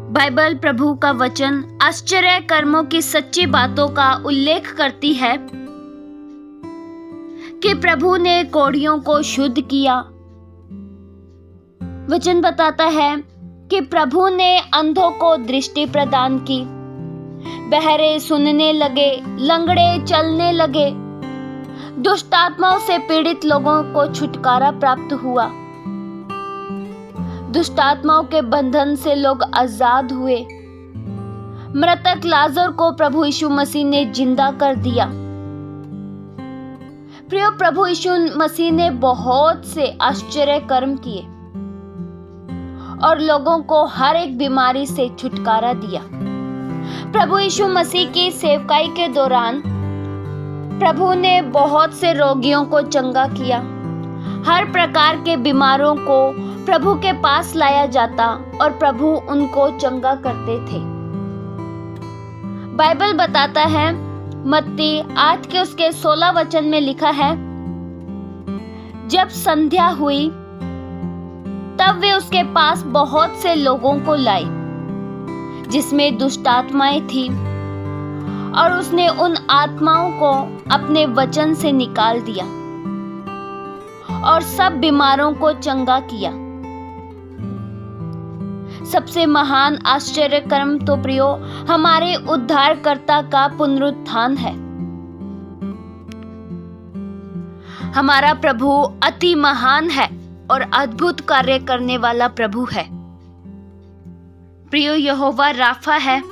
Bible प्रभु का वचन आश्चर्य कर्मों की सच्ची बातों का उल्लेख करती है कि प्रभु ने कोढ़ियों को शुद्ध किया। वचन बताता है कि प्रभु ने अंधों को दृष्टि प्रदान की, बहरे सुनने लगे, लंगड़े चलने लगे, दुष्ट आत्माओं से पीड़ित लोगों को छुटकारा प्राप्त हुआ, दुष्ट आत्माओं के बंधन से लोग आजाद हुए, मृतक लाजर को प्रभु यीशु मसीह ने जिंदा कर दिया। प्रिय, प्रभु यीशु मसीह ने बहुत से आश्चर्य कर्म किए और लोगों को हर एक बीमारी से छुटकारा दिया। प्रभु यीशु मसीह की सेवकाई के दौरान प्रभु ने बहुत से रोगियों को चंगा किया। हर प्रकार के बीमारों को प्रभु के पास लाया जाता और प्रभु उनको चंगा करते थे। बाइबल बताता है, मत्ती 8 के उसके 16 वचन में लिखा है, जब संध्या हुई तब वे उसके पास बहुत से लोगों को लाई जिसमें दुष्ट आत्माएं थी, और उसने उन आत्माओं को अपने वचन से निकाल दिया और सब बीमारों को चंगा किया। सबसे महान आश्चर्य कर्म तो प्रियो हमारे उद्धारकर्ता का पुनरुत्थान है। हमारा प्रभु अति महान है और अद्भुत कार्य करने वाला प्रभु है। प्रियो, यहोवा राफा है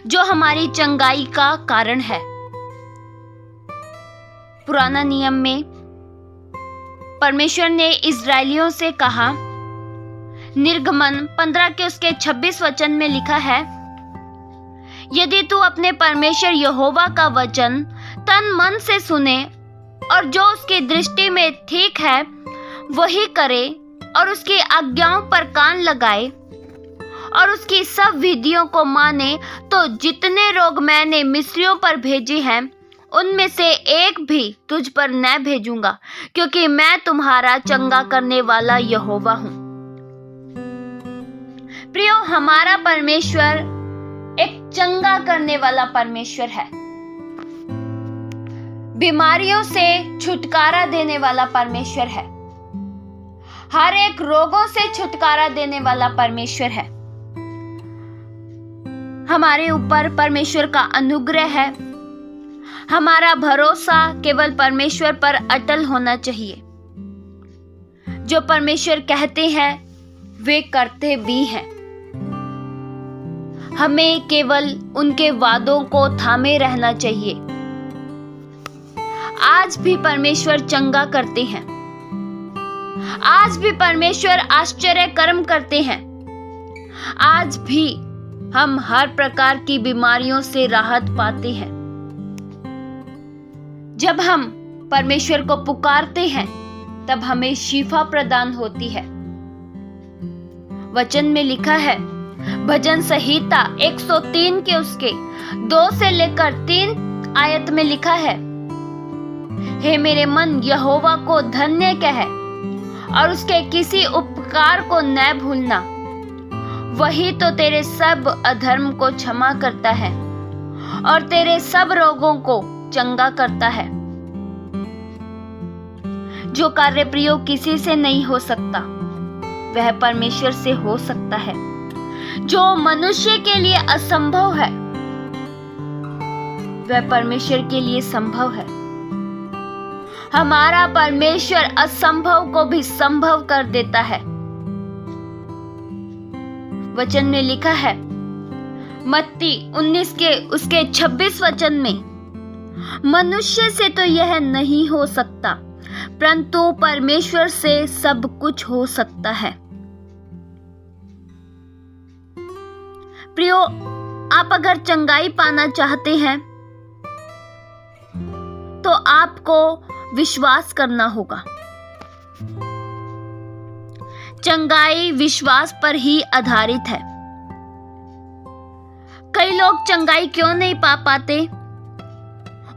जो हमारी चंगाई का कारण है। पुराना नियम में परमेश्वर ने इस्राएलियों से कहा, निर्गमन 15 के उसके 26 वचन में लिखा है, यदि तू अपने परमेश्वर यहोवा का वचन तन मन से सुने और जो उसकी दृष्टि में ठीक है वही करे और उसकी आज्ञाओं पर कान लगाए और उसकी सब विधियों को माने, तो जितने रोग मैंने मिस्रियों पर भेजे हैं उनमें से एक भी तुझ पर न भेजूंगा, क्योंकि मैं तुम्हारा चंगा करने वाला यहोवा हूं। प्रियो, हमारा परमेश्वर एक चंगा करने वाला परमेश्वर है, बीमारियों से छुटकारा देने वाला परमेश्वर है, हर एक रोगों से छुटकारा देने वाला परमेश्वर है। हमारे ऊपर परमेश्वर का अनुग्रह है। हमारा भरोसा केवल परमेश्वर पर अटल होना चाहिए। जो परमेश्वर कहते हैं वे करते भी हैं। हमें केवल उनके वादों को थामे रहना चाहिए। आज भी परमेश्वर चंगा करते हैं। आज भी परमेश्वर आश्चर्य कर्म करते हैं। आज भी हम हर प्रकार की बीमारियों से राहत पाते हैं। जब हम परमेश्वर को पुकारते हैं तब हमें शिफा प्रदान होती है। वचन में लिखा है, भजन संहिता 103 के उसके 2 से लेकर 3 आयत में लिखा है, हे मेरे मन यहोवा को धन्य कह और उसके किसी उपकार को न भूलना, वही तो तेरे सब अधर्म को क्षमा करता है और तेरे सब रोगों को चंगा करता है। जो कार्य प्रियो किसी से नहीं हो सकता वह परमेश्वर से हो सकता है। जो मनुष्य के लिए असंभव है वह परमेश्वर के लिए संभव है। हमारा परमेश्वर असंभव को भी संभव कर देता है। वचन में लिखा है, मत्ती 19 के उसके 26 वचन में, मनुष्य से तो यह नहीं हो सकता परंतु परमेश्वर से सब कुछ हो सकता है। प्रियो, आप अगर चंगाई पाना चाहते हैं तो आपको विश्वास करना होगा। चंगाई विश्वास पर ही आधारित है। कई लोग चंगाई क्यों नहीं पा पाते?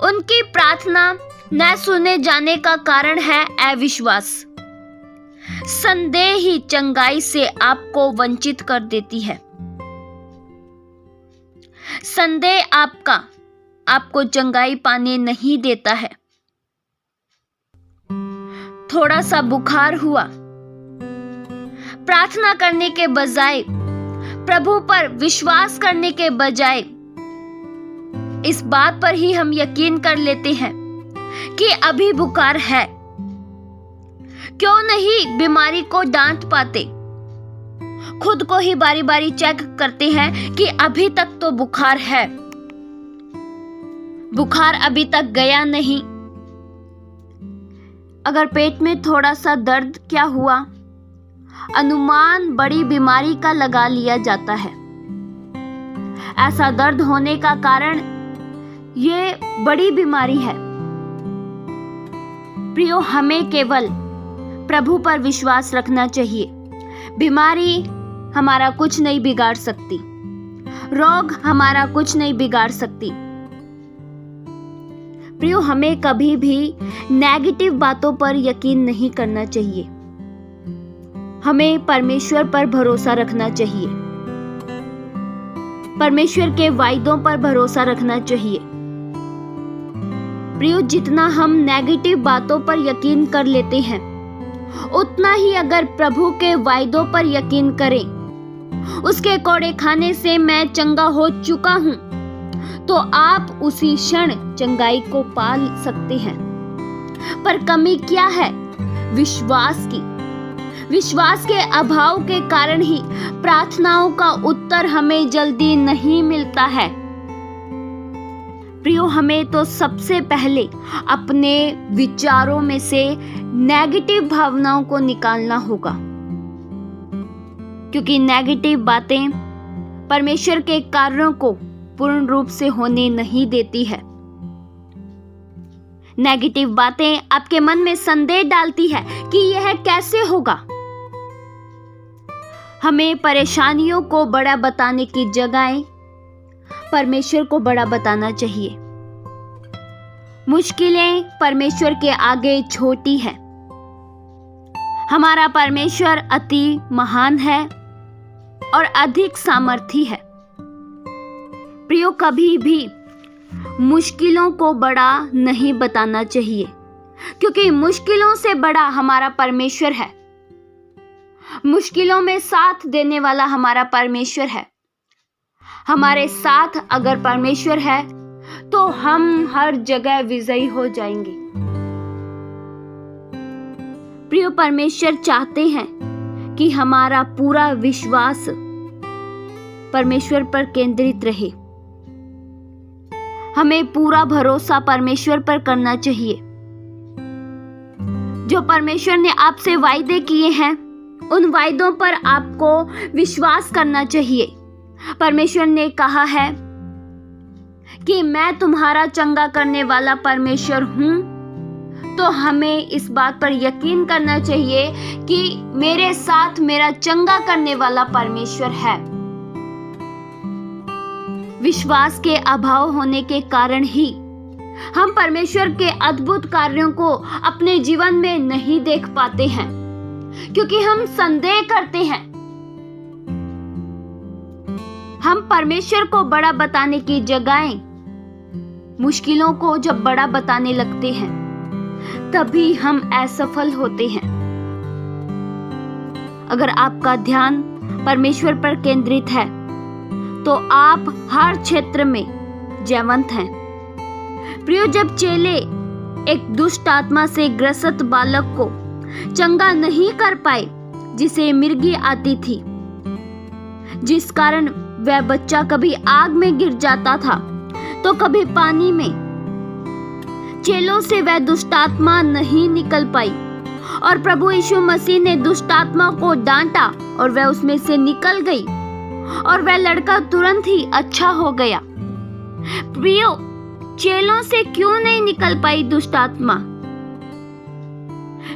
उनकी प्रार्थना न सुने जाने का कारण है अविश्वास। संदेह ही चंगाई से आपको वंचित कर देती है। संदेह आपको चंगाई पाने नहीं देता है। थोड़ा सा बुखार हुआ, प्रार्थना करने के बजाय, प्रभु पर विश्वास करने के बजाय इस बात पर ही हम यकीन कर लेते हैं कि अभी बुखार है। क्यों नहीं बीमारी को डांट पाते, खुद को ही बारी बारी चेक करते हैं कि अभी तक तो बुखार है, बुखार अभी तक गया नहीं। अगर पेट में थोड़ा सा दर्द क्या हुआ, अनुमान बड़ी बीमारी का लगा लिया जाता है। ऐसा दर्द होने का कारण ये बड़ी बीमारी है। प्रियो, हमें केवल प्रभु पर विश्वास रखना चाहिए। बीमारी हमारा कुछ नहीं बिगाड़ सकती, रोग हमारा कुछ नहीं बिगाड़ सकती। प्रियो, हमें कभी भी नेगेटिव बातों पर यकीन नहीं करना चाहिए। हमें परमेश्वर पर भरोसा रखना चाहिए, परमेश्वर के वायदों पर भरोसा रखना चाहिए। प्रियो, जितना हम नेगेटिव बातों पर यकीन कर लेते हैं, उतना ही अगर प्रभु के वायदों पर यकीन करें, उसके कोड़े खाने से मैं चंगा हो चुका हूं, तो आप उसी क्षण चंगाई को पा सकते हैं। पर कमी क्या है? विश्वास की। विश्वास के अभाव के कारण ही प्रार्थनाओं का उत्तर हमें जल्दी नहीं मिलता है। प्रियो, हमें तो सबसे पहले अपने विचारों में से नेगेटिव भावनाओं को निकालना होगा, क्योंकि नेगेटिव बातें परमेश्वर के कार्यों को पूर्ण रूप से होने नहीं देती है। नेगेटिव बातें आपके मन में संदेह डालती है कि यह कैसे होगा। हमें परेशानियों को बड़ा बताने की जगह परमेश्वर को बड़ा बताना चाहिए। मुश्किलें परमेश्वर के आगे छोटी हैं। हमारा परमेश्वर अति महान है और अधिक सामर्थी है। प्रियो, कभी भी मुश्किलों को बड़ा नहीं बताना चाहिए, क्योंकि मुश्किलों से बड़ा हमारा परमेश्वर है। मुश्किलों में साथ देने वाला हमारा परमेश्वर है। हमारे साथ अगर परमेश्वर है तो हम हर जगह विजयी हो जाएंगे। प्रिय, परमेश्वर चाहते हैं कि हमारा पूरा विश्वास परमेश्वर पर केंद्रित रहे। हमें पूरा भरोसा परमेश्वर पर करना चाहिए। जो परमेश्वर ने आपसे वायदे किए हैं, उन वायदों पर आपको विश्वास करना चाहिए। परमेश्वर ने कहा है कि मैं तुम्हारा चंगा करने वाला परमेश्वर हूं, तो हमें इस बात पर यकीन करना चाहिए कि मेरे साथ मेरा चंगा करने वाला परमेश्वर है। विश्वास के अभाव होने के कारण ही हम परमेश्वर के अद्भुत कार्यों को अपने जीवन में नहीं देख पाते हैं, क्योंकि हम संदेह करते हैं। हम परमेश्वर को बड़ा बताने की जगह मुश्किलों को जब बड़ा बताने लगते हैं, तभी हम असफल होते हैं। अगर आपका ध्यान परमेश्वर पर केंद्रित है, तो आप हर क्षेत्र में जयवंत हैं। प्रियो, जब चेले एक दुष्ट आत्मा से ग्रसित बालक को चंगा नहीं कर पाए, जिसे मिर्गी आती थी, जिस कारण वह बच्चा कभी आग में गिर जाता था तो कभी पानी में, चेलों से वह दुष्ट आत्मा नहीं निकल पाई और प्रभु यीशु मसीह ने दुष्ट आत्मा को डांटा और वह उसमें से निकल गई और वह लड़का तुरंत ही अच्छा हो गया। प्रियो, चेलों से क्यों नहीं निकल पाई दुष्ट आत्मा?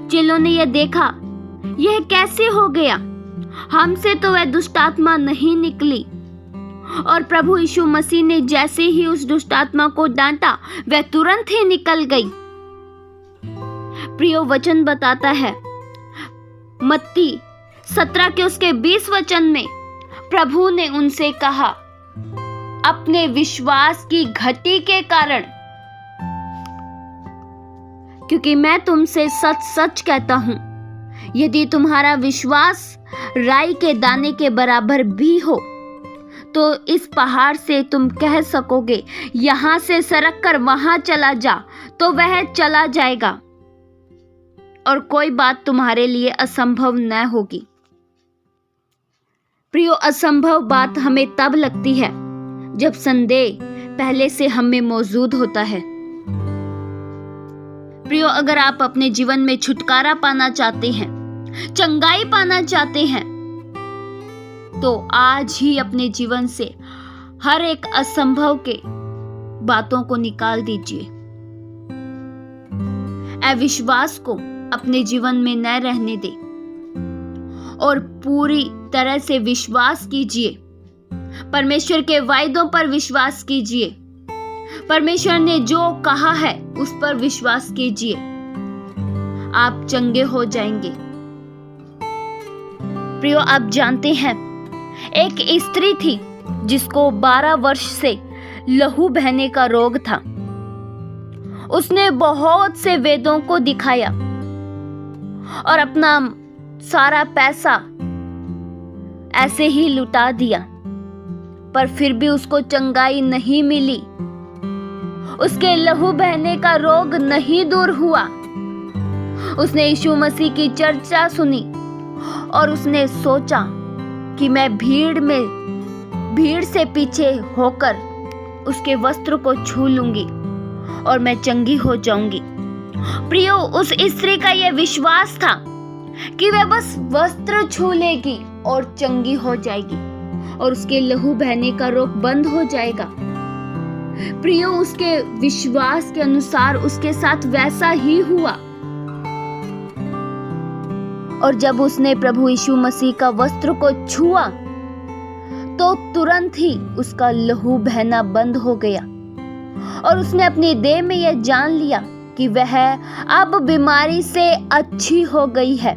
चेलों ने यह देखा, यह कैसे हो गया, हमसे तो वह दुष्ट आत्मा नहीं निकली। और प्रभु यीशु मसीह ने जैसे ही उस दुष्ट आत्मा को डांटा, वह तुरंत ही निकल गई। प्रियो, वचन बताता है मत्ती 17 के उसके 20 वचन में, प्रभु ने उनसे कहा, अपने विश्वास की घटी के कारण। क्योंकि मैं तुमसे सच सच कहता हूं, यदि तुम्हारा विश्वास राई के दाने के बराबर भी हो तो इस पहाड़ से तुम कह सकोगे, यहां से सरक कर वहां चला जा, तो वह चला जाएगा और कोई बात तुम्हारे लिए असंभव न होगी। प्रियो, असंभव बात हमें तब लगती है जब संदेह पहले से हमें मौजूद होता है। प्रियो, अगर आप अपने जीवन में छुटकारा पाना चाहते हैं, चंगाई पाना चाहते हैं, तो आज ही अपने जीवन से हर एक असंभव के बातों को निकाल दीजिए। अविश्वास को अपने जीवन में न रहने दें और पूरी तरह से विश्वास कीजिए। परमेश्वर के वायदों पर विश्वास कीजिए। परमेश्वर ने जो कहा है उस पर विश्वास कीजिए। आप चंगे हो जाएंगे। प्रियो, आप जानते हैं, एक स्त्री थी जिसको 12 वर्ष से लहू बहने का रोग था। उसने बहुत से वेदों को दिखाया और अपना सारा पैसा ऐसे ही लुटा दिया, पर फिर भी उसको चंगाई नहीं मिली। उसके लहू बहने का रोग नहीं दूर हुआ। उसने यीशु मसीह की चर्चा सुनी और उसने सोचा कि मैं भीड़ से पीछे होकर उसके वस्त्र को छू लूंगी और मैं चंगी हो जाऊंगी। प्रियो, उस स्त्री का यह विश्वास था कि वह बस वस्त्र छू लेगी और चंगी हो जाएगी और उसके लहू बहने का रोग बंद हो जाएगा। प्रियो, उसके विश्वास के अनुसार उसके साथ वैसा ही हुआ और जब उसने प्रभु यीशु मसीह का वस्त्र को छुआ तो तुरंत ही उसका लहू बहना बंद हो गया और उसने अपनी देह में यह जान लिया कि वह अब बीमारी से अच्छी हो गई है।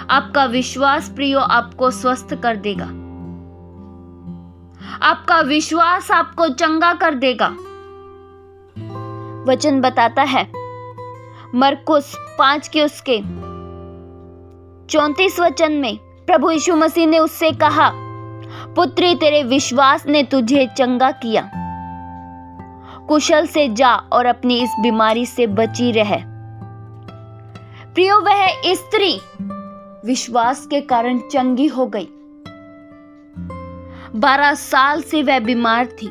आपका विश्वास, प्रियो, आपको स्वस्थ कर देगा। आपका विश्वास आपको चंगा कर देगा। वचन बताता है मरकुस 5 के उसके 34 वचन में प्रभु यीशु मसीह ने उससे कहा, पुत्री, तेरे विश्वास ने तुझे चंगा किया। कुशल से जा और अपनी इस बीमारी से बची रह। प्रियो, वह स्त्री विश्वास के कारण चंगी हो गई। 12 साल से वह बीमार थी।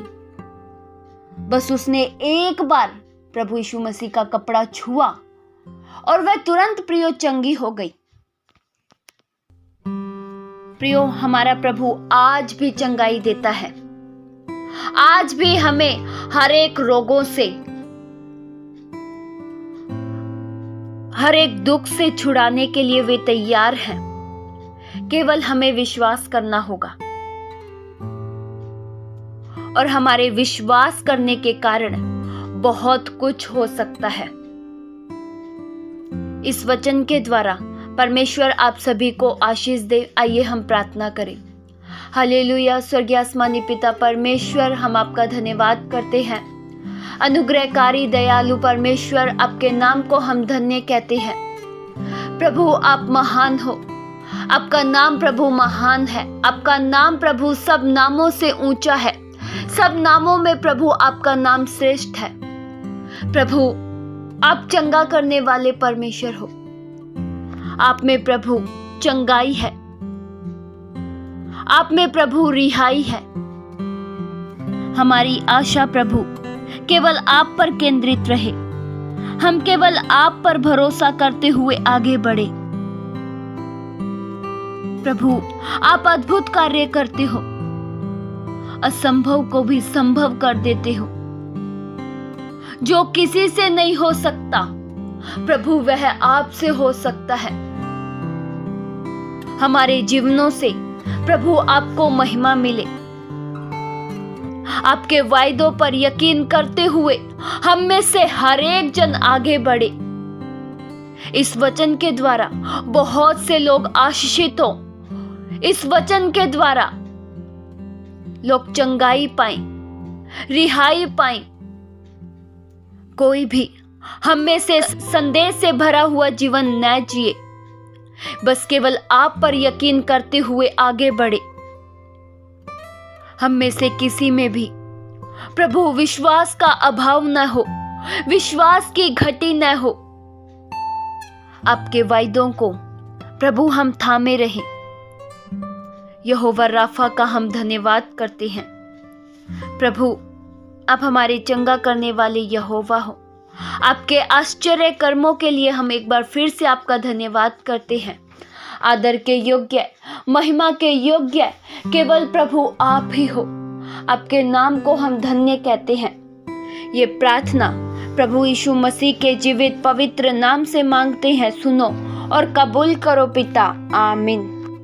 बस उसने एक बार प्रभु यीशु मसीह का कपड़ा छुआ और वह तुरंत, प्रियो, चंगी हो गई। प्रियो, हमारा प्रभु आज भी चंगाई देता है। आज भी हमें हर एक रोगों से, हर एक दुख से छुड़ाने के लिए वे तैयार हैं। केवल हमें विश्वास करना होगा और हमारे विश्वास करने के कारण बहुत कुछ हो सकता है। इस वचन के द्वारा परमेश्वर आप सभी को आशीष दे। आइए हम प्रार्थना करें। हालेलुया। स्वर्गीय आसमानी पिता परमेश्वर, हम आपका धन्यवाद करते हैं। अनुग्रहकारी दयालु परमेश्वर, आपके नाम को हम धन्य कहते हैं। प्रभु, आप महान हो। आपका नाम प्रभु महान है। आपका नाम प्रभु सब नामों से ऊंचा है। सब नामों में प्रभु आपका नाम श्रेष्ठ है। प्रभु, आप चंगा करने वाले परमेश्वर हो। आप में प्रभु चंगाई है। आप में प्रभु रिहाई है। हमारी आशा प्रभु केवल आप पर केंद्रित रहे। हम केवल आप पर भरोसा करते हुए आगे बढ़े। प्रभु, आप अद्भुत कार्य करते हो। असंभव को भी संभव कर देते हो। जो किसी से नहीं हो सकता प्रभु, वह आपसे हो सकता है। हमारे जीवनों से प्रभु आपको महिमा मिले। आपके वायदों पर यकीन करते हुए हम में से हर एक जन आगे बढ़े। इस वचन के द्वारा बहुत से लोग आशीषित हो। इस वचन के द्वारा लोग चंगाई पाएं, रिहाई पाएं। कोई भी हम में से संदेह से भरा हुआ जीवन न जिए, बस केवल आप पर यकीन करते हुए आगे बढ़े। हम में से किसी में भी प्रभु विश्वास का अभाव न हो, विश्वास की घटी न हो। आपके वायदों को प्रभु हम थामे रहें। यहोवा राफा का हम धन्यवाद करते हैं। प्रभु, आप हमारे चंगा करने वाले यहोवा हो। आपके आश्चर्य कर्मों के लिए हम एक बार फिर से आपका धन्यवाद करते हैं। आदर के योग्य, महिमा के योग्य केवल प्रभु आप ही हो। आपके नाम को हम धन्य कहते हैं। ये प्रार्थना प्रभु यीशु मसीह के जीवित पवित्र नाम से मांगते हैं। सुनो और कबूल करो पिता। आमीन।